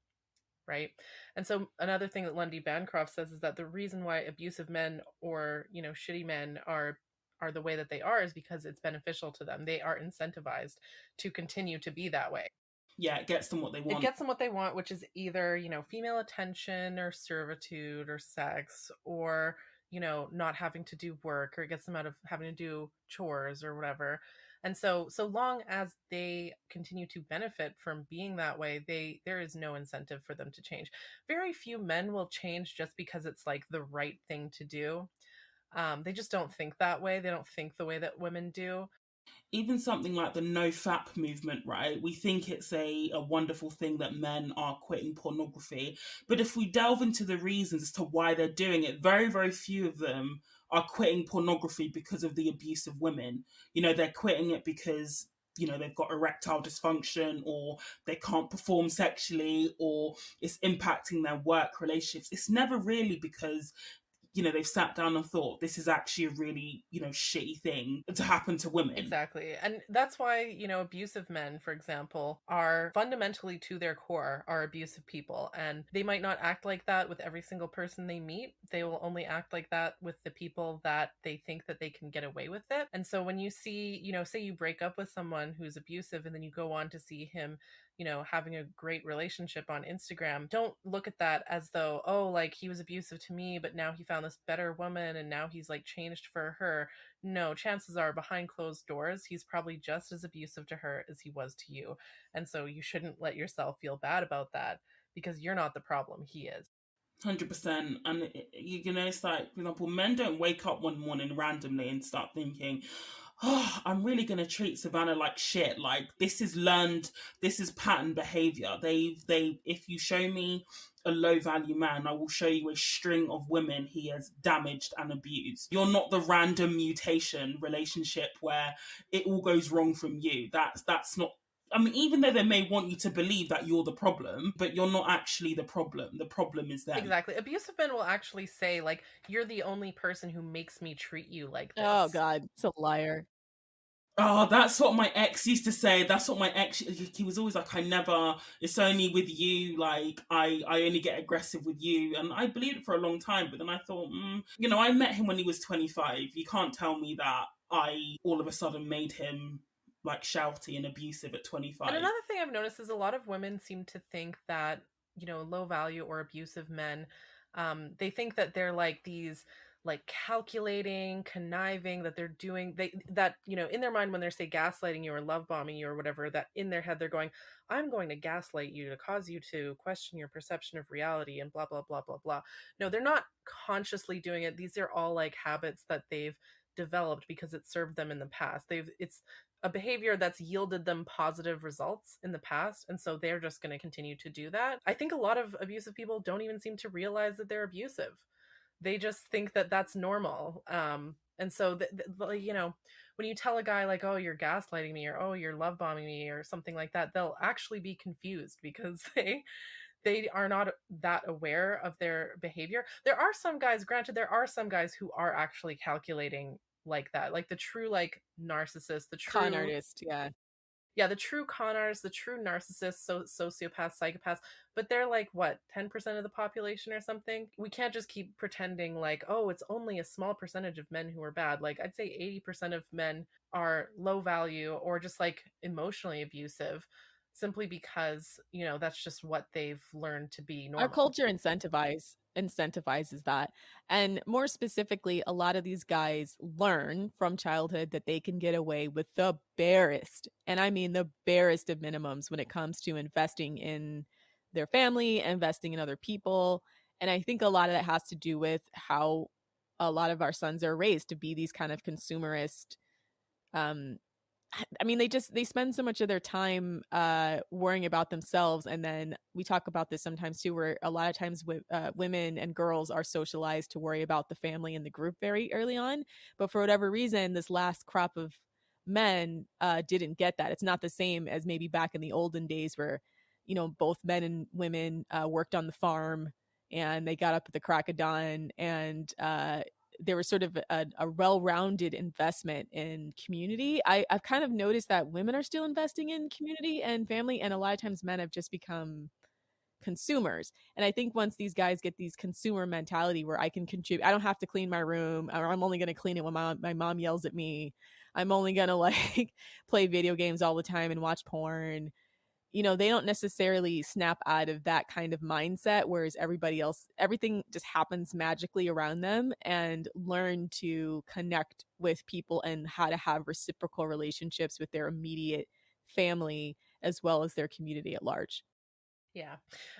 right? And so another thing that Lundy Bancroft says is that the reason why abusive men or, shitty men are the way that they are is because it's beneficial to them. They are incentivized to continue to be that way. Yeah, it gets them what they It want. gets them what they want, which is either, female attention or servitude or sex or, not having to do work, or it gets them out of having to do chores or whatever. And so long as they continue to benefit from being that way, there is no incentive for them to change. Very few men will change just because it's like the right thing to do. They just don't think that way. They don't think the way that women do. Even something like the no fap movement, right? We think it's a wonderful thing that men are quitting pornography. But if we delve into the reasons as to why they're doing it, very, very few of them are quitting pornography because of the abuse of women. They're quitting it because they've got erectile dysfunction or they can't perform sexually or it's impacting their work relationships. It's never really because they've sat down and thought this is actually a really, shitty thing to happen to women. Exactly. And that's why, abusive men, for example, are fundamentally to their core are abusive people. And they might not act like that with every single person they meet. They will only act like that with the people that they think that they can get away with it. And so when you see, say you break up with someone who's abusive and then you go on to see him having a great relationship on Instagram, don't look at that as though, oh, like he was abusive to me, but now he found this better woman and now he's like changed for her. No, chances are behind closed doors, he's probably just as abusive to her as he was to you. And so you shouldn't let yourself feel bad about that because you're not the problem, he is. 100%. And it's like, for example, men don't wake up one morning randomly and start thinking, oh, I'm really going to treat Savannah like shit. Like, this is learned, this is pattern behavior. If you show me a low value man, I will show you a string of women he has damaged and abused. You're not the random mutation relationship where it all goes wrong from you. That's not. I mean, even though they may want you to believe that you're the problem, but you're not actually the problem. The problem is them. Exactly. Abusive men will actually say, like, you're the only person who makes me treat you like this. Oh, God. It's a liar. Oh, that's what my ex used to say. That's what my ex, he was always like, it's only with you. Like, I only get aggressive with you. And I believed it for a long time. But then I thought, I met him when he was 25. You can't tell me that I all of a sudden made him like shouty and abusive at 25. And another thing I've noticed is a lot of women seem to think that, low value or abusive men, they think that they're like these like calculating, conniving, that they're doing that, in their mind when they're say gaslighting you or love bombing you or whatever, that in their head they're going, I'm going to gaslight you to cause you to question your perception of reality and blah blah blah blah blah. No, they're not consciously doing it. These are all like habits that they've developed because it served them in the past. It's a behavior that's yielded them positive results in the past, and so they're just going to continue to do that. I think a lot of abusive people don't even seem to realize that they're abusive. They just think that that's normal. And so when you tell a guy like, oh, you're gaslighting me, or oh, you're love bombing me, or something like that, they'll actually be confused because they are not that aware of their behavior. There are some guys, granted, there are some guys who are actually calculating like that, like the true like narcissist, the Con true artist, yeah. yeah, the true con artists, the true narcissists, sociopaths, psychopaths, but they're like what, 10% of the population or something. We can't just keep pretending like, oh, it's only a small percentage of men who are bad. Like I'd say 80% of men are low value or just like emotionally abusive, simply because, that's just what they've learned to be Our normal. culture incentivizes that. And more specifically, a lot of these guys learn from childhood that they can get away with the barest, and I mean the barest of minimums when it comes to investing in their family, investing in other people. And I think a lot of that has to do with how a lot of our sons are raised to be these kind of consumerist um I mean, they spend so much of their time worrying about themselves, and then we talk about this sometimes too, where a lot of times women and girls are socialized to worry about the family and the group very early on. But for whatever reason, this last crop of men didn't get that. It's not the same as maybe back in the olden days where both men and women worked on the farm and they got up at the crack of dawn, and there was sort of a well-rounded investment in community. I've kind of noticed that women are still investing in community and family, and a lot of times men have just become consumers. And I think once these guys get these consumer mentality where I can contribute, I don't have to clean my room, or I'm only going to clean it when my mom yells at me. I'm only going to like play video games all the time and watch porn. They don't necessarily snap out of that kind of mindset, whereas everybody else, everything just happens magically around them, and learn to connect with people and how to have reciprocal relationships with their immediate family as well as their community at large. Yeah.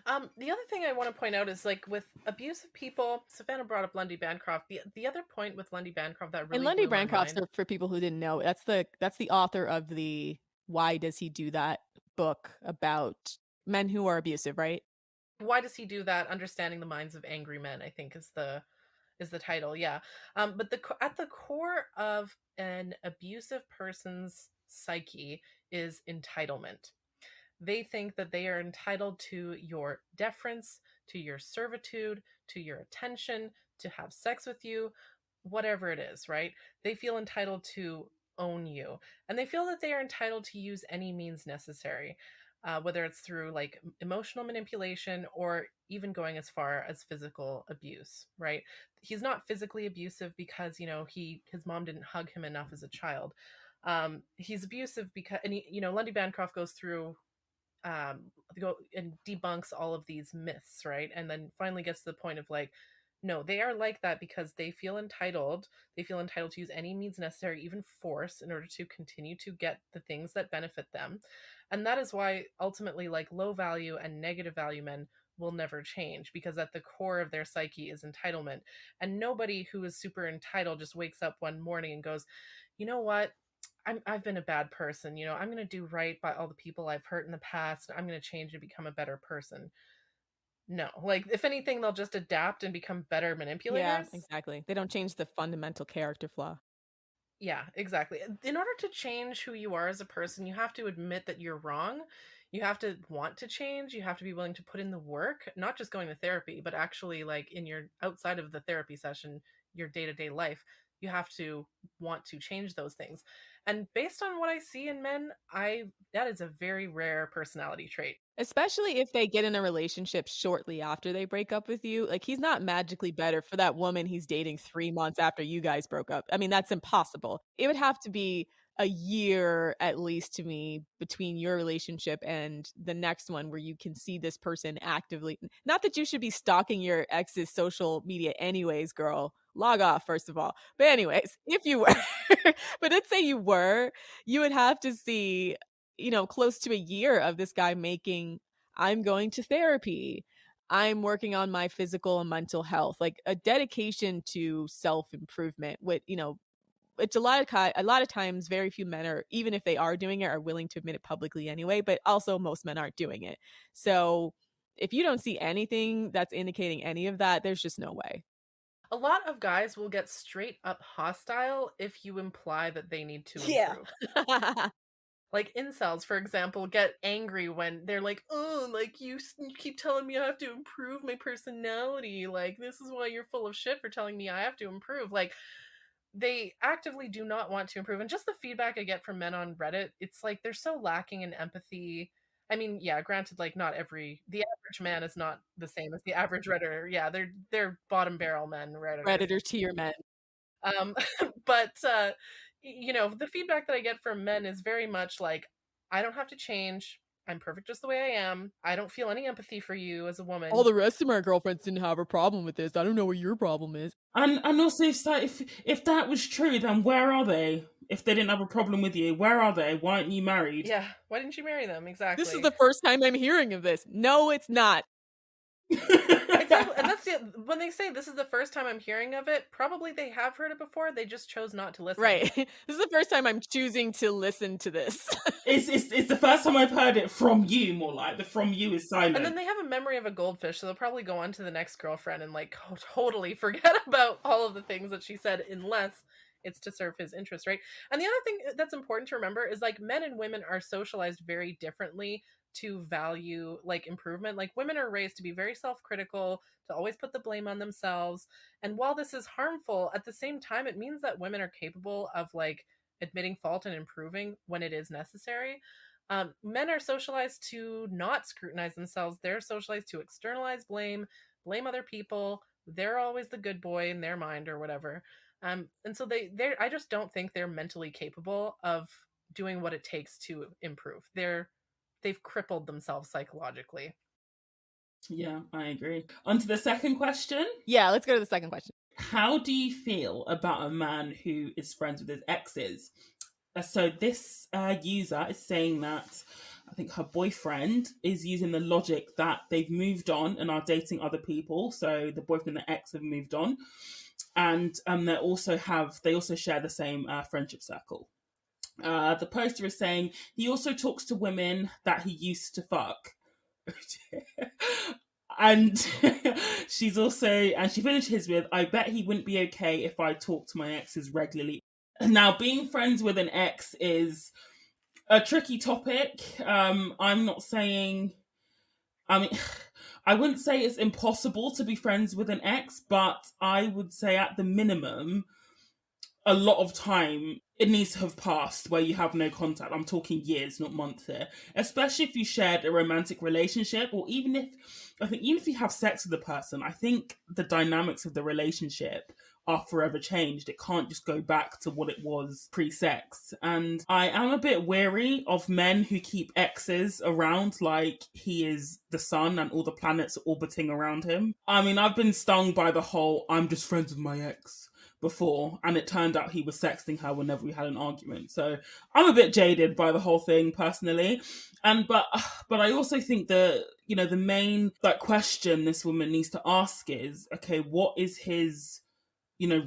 The other thing I want to point out is like with abusive people, Savannah brought up Lundy Bancroft. The other point with Lundy Bancroft that really And Lundy blew my Bancroft, mind. for people who didn't know, that's the author of the Why Does He Do That book about men who are abusive, right? Why does he do that? Understanding the minds of angry men, I think is the title. Yeah. But at the core of an abusive person's psyche is entitlement. They think that they are entitled to your deference, to your servitude, to your attention, to have sex with you, whatever it is, right? They feel entitled to own you. And they feel that they are entitled to use any means necessary, whether it's through like emotional manipulation or even going as far as physical abuse, right? He's not physically abusive because, his mom didn't hug him enough as a child. He's abusive because, and Lundy Bancroft goes through go and debunks all of these myths, right? And then finally gets to the point of like, no, they are like that because they feel entitled. They feel entitled to use any means necessary, even force, in order to continue to get the things that benefit them. And that is why ultimately, like, low value and negative value men will never change, because at the core of their psyche is entitlement. And nobody who is super entitled just wakes up one morning and goes, you know what? I've been a bad person. I'm going to do right by all the people I've hurt in the past. I'm going to change and become a better person. No, like if anything, they'll just adapt and become better Yeah, manipulators. exactly. They don't change the fundamental character flaw. Yeah, exactly. In order to change who you are as a person, you have to admit that you're wrong. You have to want to change. You have to be willing to put in the work, not just going to therapy, but actually like in your outside of the therapy session, your day-to-day life, you have to want to change those things. And based on what I see in men, that is a very rare personality trait. Especially if they get in a relationship shortly after they break up with you. Like, he's not magically better for that woman he's dating 3 months after you guys broke up. I mean, that's impossible. It would have to be a year at least to me between your relationship and the next one where you can see this person actively. Not that you should be stalking your ex's social media anyways, girl. Log off, first of all. But anyways, if you were, but let's say you were, you would have to see, close to a year of this guy making, I'm going to therapy, I'm working on my physical and mental health, like a dedication to self-improvement with, it's a lot of times very few men are, even if they are doing it, are willing to admit it publicly anyway, but also most men aren't doing it. So if you don't see anything that's indicating any of that, there's just no way. A lot of guys will get straight up hostile if you imply that they need to Yeah. improve. Like incels, for example, get angry when they're like, oh, like you keep telling me I have to improve my personality. Like, this is why you're full of shit for telling me I have to improve. Like, they actively do not want to improve. And just the feedback I get from men on Reddit, it's like they're so lacking in empathy. I mean, yeah, granted, like the average man is not the same as the average Redditor. Yeah, they're bottom barrel men, Redditors. Predator tier men. But the feedback that I get from men is very much like, I don't have to change. I'm perfect just the way I am. I don't feel any empathy for you as a woman. All the rest of my girlfriends didn't have a problem with this. I don't know what your problem is. And also, if that was true, then where are they? If they didn't have a problem with you, where are they? Why aren't you married? Yeah, why didn't you marry them? Exactly. This is the first time I'm hearing of this. No, it's not. Exactly. And that's when they say this is the first time I'm hearing of it, probably they have heard it before, they just chose not to listen. Right. This is the first time I'm choosing to listen to this. It's the first time I've heard it from you, more like the from you is silent. And then they have a memory of a goldfish, so they'll probably go on to the next girlfriend and like totally forget about all of the things that she said, unless it's to serve his interest, right? And the other thing that's important to remember is like men and women are socialized very differently to value like improvement. Like women are raised to be very self-critical, to always put the blame on themselves. And while this is harmful, at the same time, it means that women are capable of like admitting fault and improving when it is necessary. Men are socialized to not scrutinize themselves. They're socialized to externalize blame other people. They're always the good boy in their mind or whatever. And so I just don't think they're mentally capable of doing what it takes to improve. They've crippled themselves psychologically. Yeah, I agree. On to the second question. Yeah, let's go to the second question. How do you feel about a man who is friends with his exes? So this user is saying that I think her boyfriend is using the logic that they've moved on and are dating other people. So the boyfriend and the ex have moved on, and they also share the same friendship circle. The poster is saying he also talks to women that he used to fuck. And she finishes with, I bet he wouldn't be okay if I talked to my exes regularly. Now, being friends with an ex is a tricky topic. I'm not saying, I mean, I wouldn't say it's impossible to be friends with an ex, but I would say at the minimum, a lot of time it needs to have passed where you have no contact. I'm talking years, not months here. Especially if you shared a romantic relationship, or even if you have sex with the person, I think the dynamics of the relationship are forever changed. It can't just go back to what it was pre-sex. And I am a bit wary of men who keep exes around like he is the sun and all the planets are orbiting around him. I mean, I've been stung by the whole, I'm just friends with my ex before, and it turned out he was sexting her whenever we had an argument. So I'm a bit jaded by the whole thing personally. But I also think the main question this woman needs to ask is, okay, what is his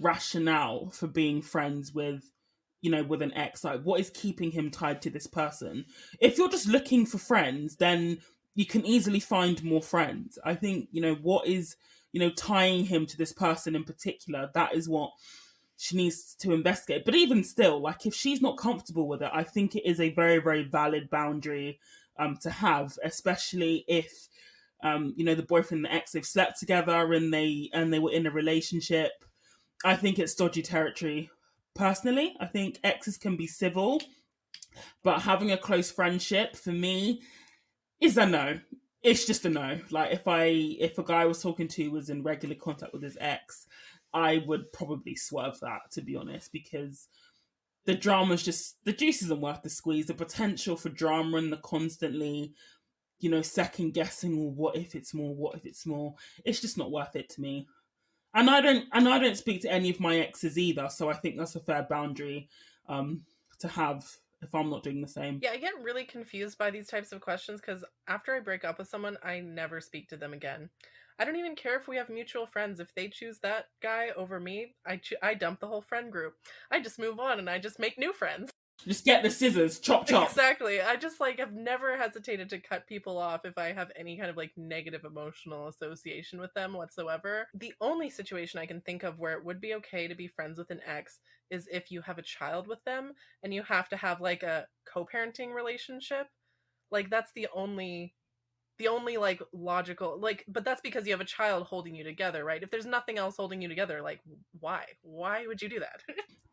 rationale for being friends with an ex? Like, what is keeping him tied to this person? If you're just looking for friends, then you can easily find more friends. I think, what is tying him to this person in particular, that is what she needs to investigate. But even still, like, if she's not comfortable with it, I think it is a very, very valid boundary to have, especially if the boyfriend and the ex, they've slept together and they were in a relationship. I think it's dodgy territory. Personally, I think exes can be civil, but having a close friendship for me is a no. It's just a no. Like, if a guy I was talking to was in regular contact with his ex, I would probably swerve that, to be honest, because the drama's just, the juice isn't worth the squeeze. The potential for drama and the constantly, second guessing, or what if it's more, it's just not worth it to me. And I don't speak to any of my exes either, so I think that's a fair boundary to have if I'm not doing the same. Yeah, I get really confused by these types of questions because after I break up with someone, I never speak to them again. I don't even care if we have mutual friends. If they choose that guy over me, I dump the whole friend group. I just move on and I just make new friends. Just get the scissors, chop chop. Exactly. I just have never hesitated to cut people off if I have any kind of negative emotional association with them whatsoever. The only situation I can think of where it would be okay to be friends with an ex is if you have a child with them and you have to have a co-parenting relationship. That's the only logical, but that's because you have a child holding you together, right? If there's nothing else holding you together, why would you do that?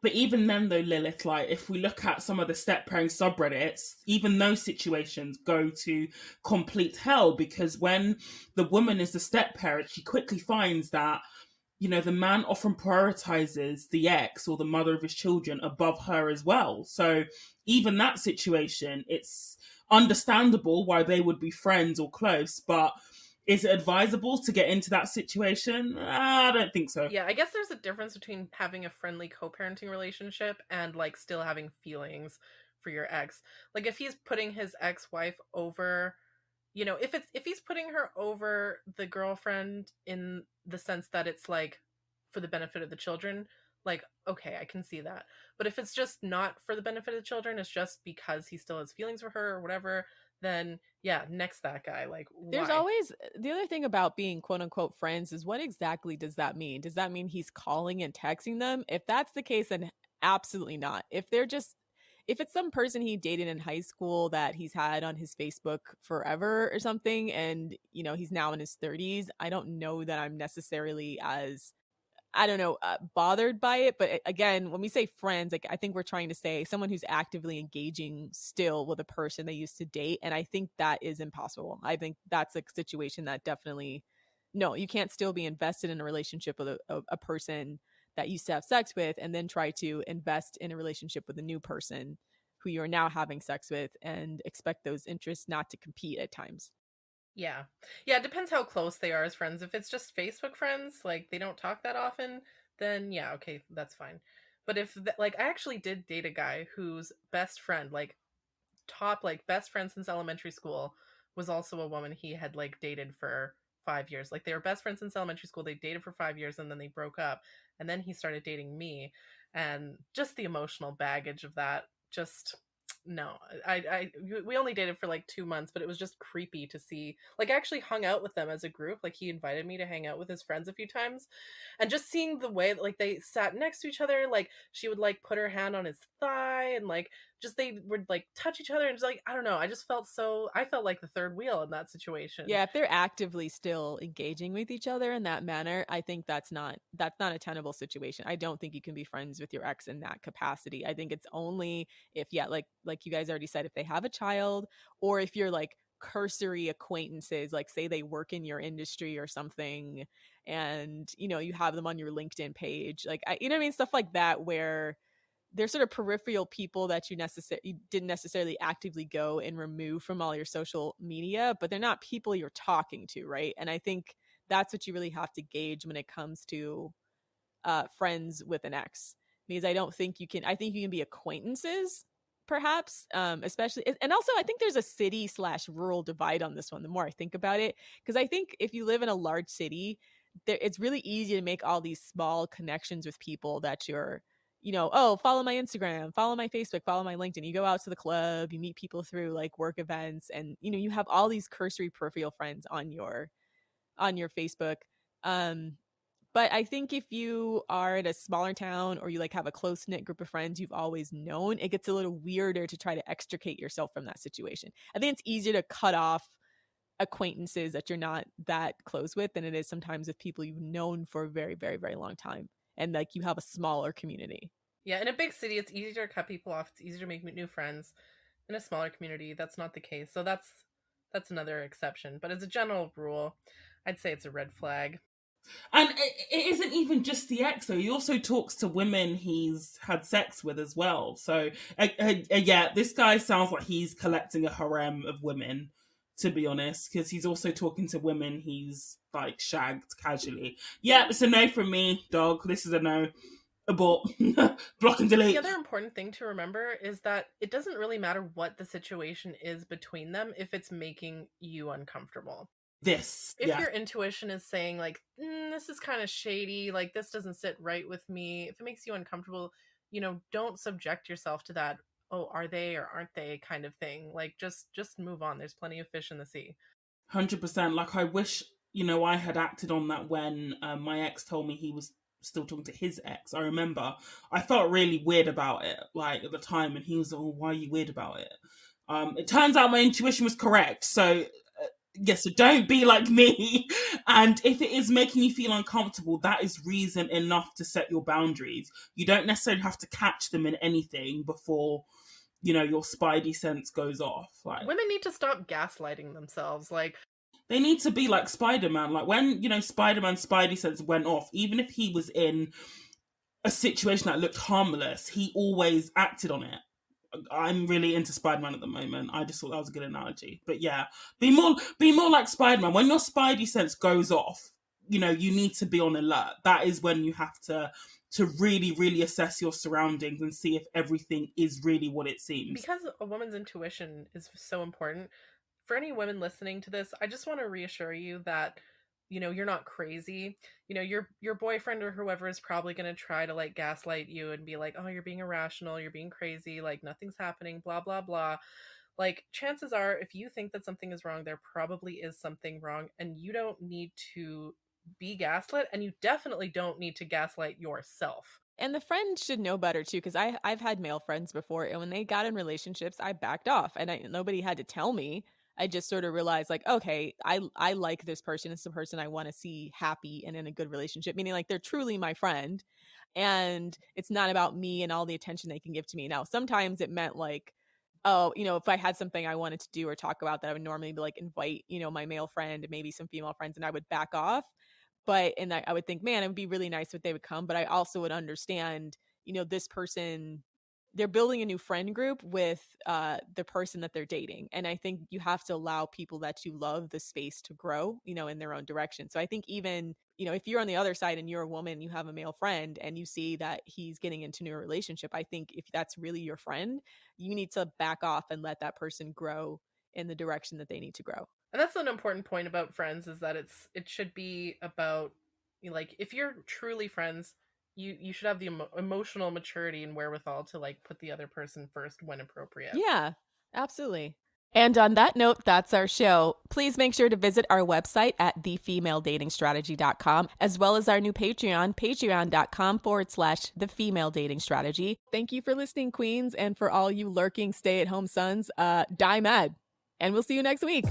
But even then though, Lilith, if we look at some of the step parent subreddits, even those situations go to complete hell, because when the woman is the step parent, she quickly finds that the man often prioritizes the ex or the mother of his children above her as well. So even that situation, it's understandable why they would be friends or close, but is it advisable to get into that situation? I don't think so. Yeah, I guess there's a difference between having a friendly co-parenting relationship and still having feelings for your ex. If he's putting his ex-wife over, if he's putting her over the girlfriend in the sense that it's for the benefit of the children, okay, I can see that. But if it's just not for the benefit of the children, it's just because he still has feelings for her or whatever, then yeah, next that guy. There's why? always the other thing about being quote unquote friends is what exactly does that mean? Does that mean he's calling and texting them? If that's the case, then absolutely not. If it's some person he dated in high school that he's had on his Facebook forever or something, and he's now in his 30s, I don't know that I'm necessarily as bothered by it. But again, when we say friends, I think we're trying to say someone who's actively engaging still with a person they used to date. And I think that is impossible. I think that's a situation that definitely, no, you can't still be invested in a relationship with a person that used to have sex with and then try to invest in a relationship with a new person who you're now having sex with and expect those interests not to compete at times. Yeah. Yeah, it depends how close they are as friends. If it's just Facebook friends, they don't talk that often, then yeah, okay, that's fine. But if I actually did date a guy whose best friend, top best friend since elementary school, was also a woman he had dated for 5 years. They were best friends since elementary school. They dated for 5 years and then they broke up. And then he started dating me. And just the emotional baggage of that, just no. We only dated for 2 months, but it was just creepy to see. I actually hung out with them as a group. He invited me to hang out with his friends a few times, and just seeing the way that they sat next to each other, she would put her hand on his thigh, and just they would touch each other, and just I don't know, I felt like the third wheel in that situation. Yeah, if they're actively still engaging with each other in that manner, I think that's not a tenable situation. I don't think you can be friends with your ex in that capacity. I think it's only if, yeah, like you guys already said, if they have a child, or if you're cursory acquaintances, say they work in your industry or something, and you have them on your LinkedIn page, stuff like that, where they're sort of peripheral people that you didn't necessarily actively go and remove from all your social media, but they're not people you're talking to, right? And I think that's what you really have to gauge when it comes to friends with an ex, because I think you can be acquaintances, perhaps, especially, and also I think there's a city/rural divide on this one, the more I think about it, because I think if you live in a large city, it's really easy to make all these small connections with people that you're oh, follow my Instagram, follow my Facebook, follow my LinkedIn. You go out to the club, you meet people through work events, and you have all these cursory peripheral friends on your Facebook. But I think if you are at a smaller town, or you have a close knit group of friends you've always known, it gets a little weirder to try to extricate yourself from that situation. I think it's easier to cut off acquaintances that you're not that close with than it is sometimes with people you've known for a very, very, very long time, and you have a smaller community. Yeah, in a big city, it's easier to cut people off. It's easier to make new friends. In a smaller community, that's not the case. So that's another exception. But as a general rule, I'd say it's a red flag. And it isn't even just the ex, though. He also talks to women he's had sex with as well. So, yeah, this guy sounds like he's collecting a harem of women, to be honest, because he's also talking to women he's, like, shagged casually. Yeah, it's a no from me, dog. This is a no. Abort. Block and delete. The other important thing to remember is that it doesn't really matter what the situation is between them if it's making you uncomfortable. If your intuition is saying like, this is kind of shady, like this doesn't sit right with me, if it makes you uncomfortable, don't subject yourself to that, oh, are they or aren't they kind of thing. Like just move on. There's plenty of fish in the sea. 100%. Like, I wish, I had acted on that when my ex told me he was still talking to his ex. I remember I felt really weird about it, like, at the time, and he was, oh, why are you weird about it? It turns out my intuition was correct. So, yes, so don't be like me. And if it is making you feel uncomfortable, that is reason enough to set your boundaries. You don't necessarily have to catch them in anything before, your spidey sense goes off. Like, women need to stop gaslighting themselves. Like, they need to be like Spider-Man. Like, when, Spider-Man's spidey sense went off, even if he was in a situation that looked harmless, he always acted on it. I'm really into Spider-Man at the moment. I just thought that was a good analogy. But yeah, be more like Spider-Man. When your spidey sense goes off, you need to be on alert. That is when you have to really, really assess your surroundings and see if everything is really what it seems. Because a woman's intuition is so important, for any women listening to this, I just want to reassure you that you're not crazy. Your boyfriend or whoever is probably going to try to like gaslight you and be like, oh, you're being irrational, you're being crazy, like nothing's happening, blah blah blah. Like, chances are, if you think that something is wrong, there probably is something wrong, and you don't need to be gaslit, and you definitely don't need to gaslight yourself. And the friend should know better too, because I've had male friends before, and when they got in relationships, I backed off, and nobody had to tell me. I just sort of realized, like, okay, I like this person. It's the person I want to see happy and in a good relationship, meaning like they're truly my friend. And it's not about me and all the attention they can give to me. Now, sometimes it meant like, oh, if I had something I wanted to do or talk about that I would normally be like invite, my male friend and maybe some female friends, and I would back off. And I would think, man, it would be really nice if they would come. But I also would understand, this person, they're building a new friend group with the person that they're dating. And I think you have to allow people that you love the space to grow, in their own direction. So I think even, if you're on the other side and you're a woman, you have a male friend and you see that he's getting into a new relationship, I think if that's really your friend, you need to back off and let that person grow in the direction that they need to grow. And that's an important point about friends, is that it should be about, like, if you're truly friends, you should have the emotional maturity and wherewithal to like put the other person first when appropriate. Yeah, absolutely. And on that note, that's our show. Please make sure to visit our website at thefemaledatingstrategy.com, as well as our new Patreon, patreon.com/thefemaledatingstrategy. Thank you for listening, queens, and for all you lurking stay-at-home sons, die mad. And we'll see you next week.